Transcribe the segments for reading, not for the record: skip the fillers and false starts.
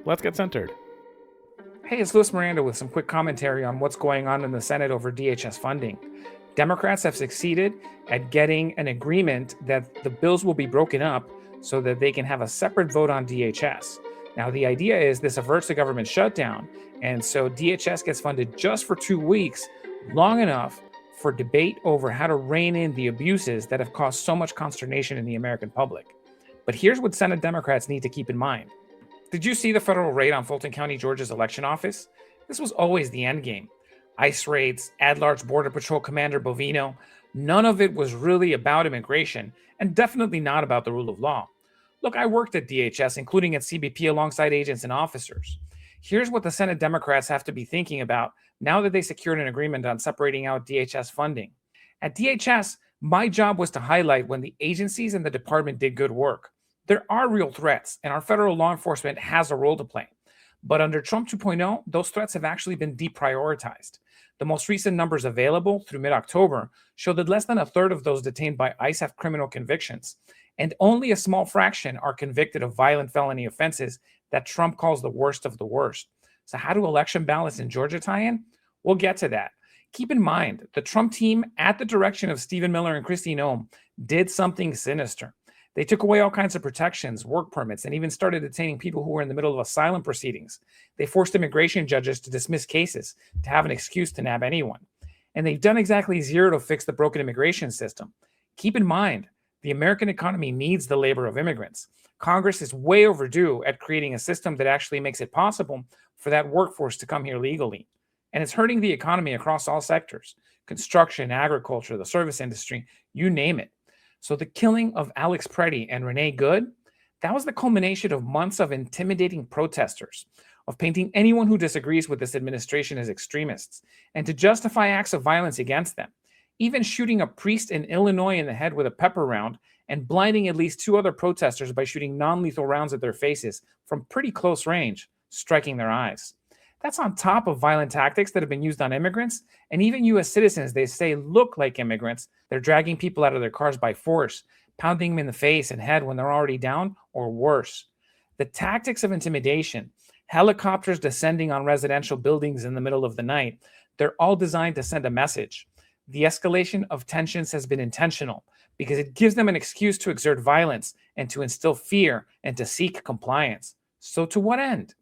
Let's get centered. Hey, it's Miranda with some quick commentary on what's going on in the Senate over DHS funding. Democrats have succeeded at getting an agreement that the bills will be broken up so that they can have a separate vote on DHS. Now, the idea is this averts the government shutdown, and so DHS gets funded just for 2 weeks, long enough for debate over how to rein in the abuses that have caused so much consternation in the American public. But here's what Senate Democrats need to keep in mind. Did you see the federal raid on Fulton County, Georgia's election office? This was always the endgame. ICE raids, at-large Border Patrol Commander Bovino. None of it was really about immigration, and definitely not about the rule of law. Look, I worked at DHS, including at CBP, alongside agents and officers. Here's what the Senate Democrats have to be thinking about now that they secured an agreement on separating out DHS funding. At DHS, my job was to highlight when the agencies and the department did good work. There are real threats, and our federal law enforcement has a role to play. But under Trump 2.0, those threats have actually been deprioritized. The most recent numbers available through mid-October show that less than a third of those detained by ICE have criminal convictions, and only a small fraction are convicted of violent felony offenses that Trump calls the worst of the worst. So how do election ballots in Georgia tie in? We'll get to that. Keep in mind, the Trump team, at the direction of Stephen Miller and Kristi Noem, did something sinister. They took away all kinds of protections, work permits, and even started detaining people who were in the middle of asylum proceedings. They forced immigration judges to dismiss cases to have an excuse to nab anyone. And they've done exactly zero to fix the broken immigration system. Keep in mind, the American economy needs the labor of immigrants. Congress is way overdue at creating a system that actually makes it possible for that workforce to come here legally. And it's hurting the economy across all sectors: construction, agriculture, the service industry, you name it. So the killing of Alex Preddy and Renee Good, that was the culmination of months of intimidating protesters, of painting anyone who disagrees with this administration as extremists, and to justify acts of violence against them, even shooting a priest in Illinois in the head with a pepper round and blinding at least 2 other protesters by shooting non-lethal rounds at their faces from pretty close range, striking their eyes. That's on top of violent tactics that have been used on immigrants and even U.S. citizens they say look like immigrants. They're dragging people out of their cars by force, pounding them in the face and head when they're already down, or worse. The tactics of intimidation, helicopters descending on residential buildings in the middle of the night, they're all designed to send a message. The escalation of tensions has been intentional because it gives them an excuse to exert violence and to instill fear and to seek compliance. So to what end?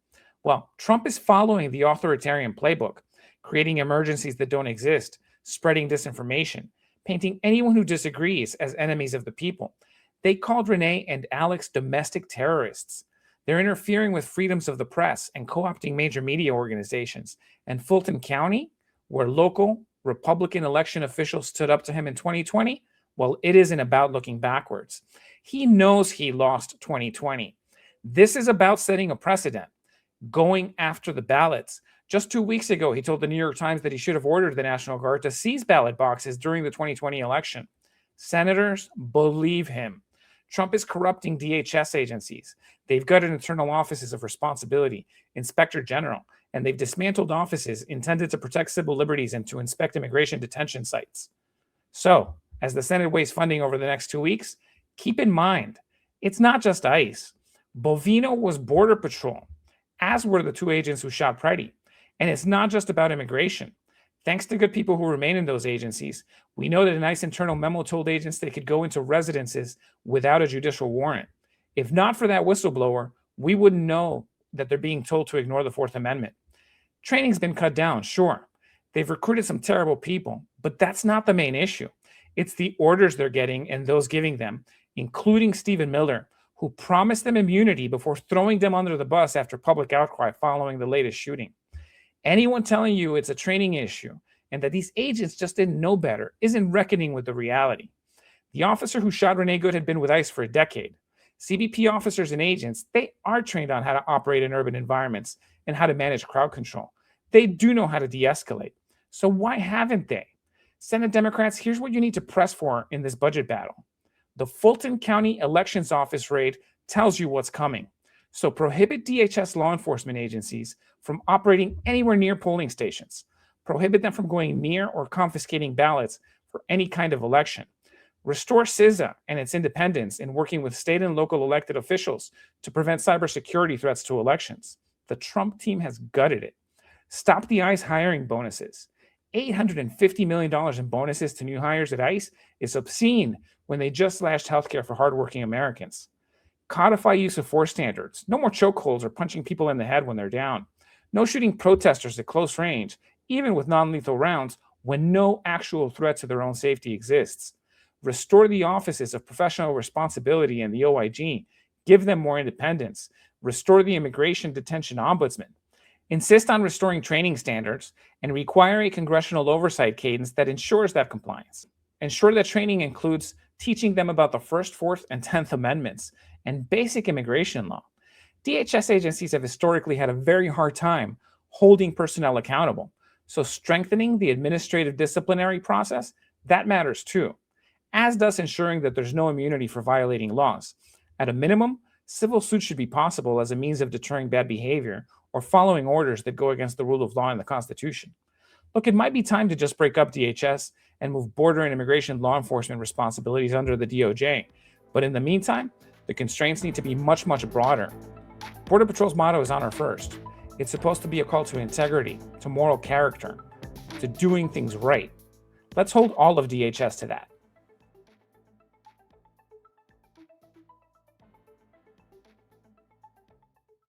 Well, Trump is following the authoritarian playbook, creating emergencies that don't exist, spreading disinformation, painting anyone who disagrees as enemies of the people. They called Renee and Alex domestic terrorists. They're interfering with freedoms of the press and co-opting major media organizations. And Fulton County, where local Republican election officials stood up to him in 2020, well, it isn't about looking backwards. He knows he lost 2020. This is about setting a precedent, going after the ballots. Just 2 weeks ago, he told the New York Times that he should have ordered the National Guard to seize ballot boxes during the 2020 election. Senators believe him. Trump is corrupting DHS agencies. They've gutted internal offices of responsibility, inspector general, and they've dismantled offices intended to protect civil liberties and to inspect immigration detention sites. So, as the Senate weighs funding over the next 2 weeks, keep in mind, it's not just ICE. Bovino was Border Patrol, as were the 2 agents who shot Preddy. And it's not just about immigration. Thanks to good people who remain in those agencies, we know that a nice internal memo told agents they could go into residences without a judicial warrant. If not for that whistleblower, we wouldn't know that they're being told to ignore the Fourth Amendment. Training's been cut down, sure. They've recruited some terrible people, but that's not the main issue. It's the orders they're getting and those giving them, including Stephen Miller, who promised them immunity before throwing them under the bus after public outcry following the latest shooting. Anyone telling you it's a training issue and that these agents just didn't know better isn't reckoning with the reality. The officer who shot Renee Good had been with ICE for a decade. CBP officers and agents, they are trained on how to operate in urban environments and how to manage crowd control. They do know how to de-escalate. So why haven't they? Senate Democrats, here's what you need to press for in this budget battle. The Fulton County Elections Office raid tells you what's coming. So prohibit DHS law enforcement agencies from operating anywhere near polling stations. Prohibit them from going near or confiscating ballots for any kind of election. Restore CISA and its independence in working with state and local elected officials to prevent cybersecurity threats to elections. The Trump team has gutted it. Stop the ICE hiring bonuses. $850 million in bonuses to new hires at ICE is obscene when they just slashed healthcare for hardworking Americans. Codify use of force standards. No more chokeholds or punching people in the head when they're down. No shooting protesters at close range, even with non-lethal rounds, when no actual threat to their own safety exists. Restore the offices of professional responsibility in the OIG. Give them more independence. Restore the immigration detention ombudsman. Insist on restoring training standards and require a congressional oversight cadence that ensures that compliance. Ensure that training includes teaching them about the First, Fourth, and 10th Amendments and basic immigration law. DHS agencies have historically had a very hard time holding personnel accountable, so strengthening the administrative disciplinary process, that matters too, as does ensuring that there's no immunity for violating laws. At a minimum, civil suits should be possible as a means of deterring bad behavior or following orders that go against the rule of law and the Constitution. Look, it might be time to just break up DHS and move border and immigration law enforcement responsibilities under the DOJ. But in the meantime, the constraints need to be much, much broader. Border Patrol's motto is honor first. It's supposed to be a call to integrity, to moral character, to doing things right. Let's hold all of DHS to that.